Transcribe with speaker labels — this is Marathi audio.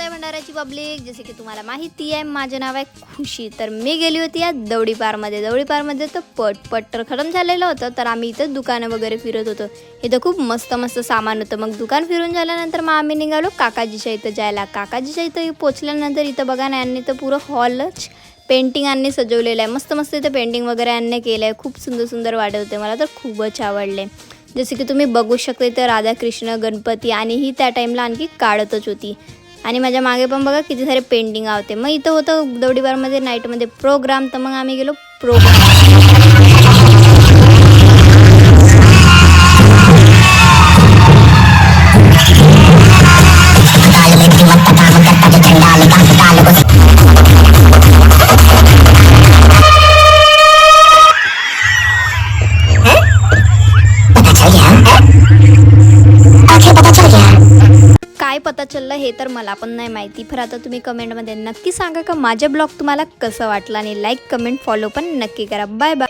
Speaker 1: जय भंडाऱ्याची पब्लिक. जसे की तुम्हाला माहिती आहे माझे नाव आहे खुशी. तर मी गेली होती या दौडी पारमध्ये तर पट तर खतम झालेलं होतं. तर आम्ही इथं दुकानं वगैरे फिरत होतो. इथं खूप मस्त सामान होतं. मग दुकान फिरून झाल्यानंतर मग आम्ही निघालो काकाजीच्या इथं जायला. काकाजीच्या इथं पोचल्यानंतर इथं बघा ना, यांनी तर पुरं हॉलच पेंटिंगांनी सजवलेलं आहे. मस्त इथं पेंटिंग वगैरे यांनी केलं आहे. खूप सुंदर वाटत होते. मला तर खूपच आवडले. जसे की तुम्ही बघू शकता इथं राधाकृष्ण गणपती आणि ही त्या टाईमला आणखी काढतच होती. आणि माझ्या मागे पण बघा किती सारे पेंटिंग होते. मग इथं होतं दौडीबारमध्ये नाईटमध्ये प्रोग्राम. तर मग आम्ही गेलो काय पता चललं हे तर मला पण नाही माहिती. पर आता तुम्ही कमेंटमध्ये नक्की सांगा का माझा ब्लॉग तुम्हाला कसं वाटला. आणि लाईक कमेंट फॉलो पण नक्की करा. Bye bye.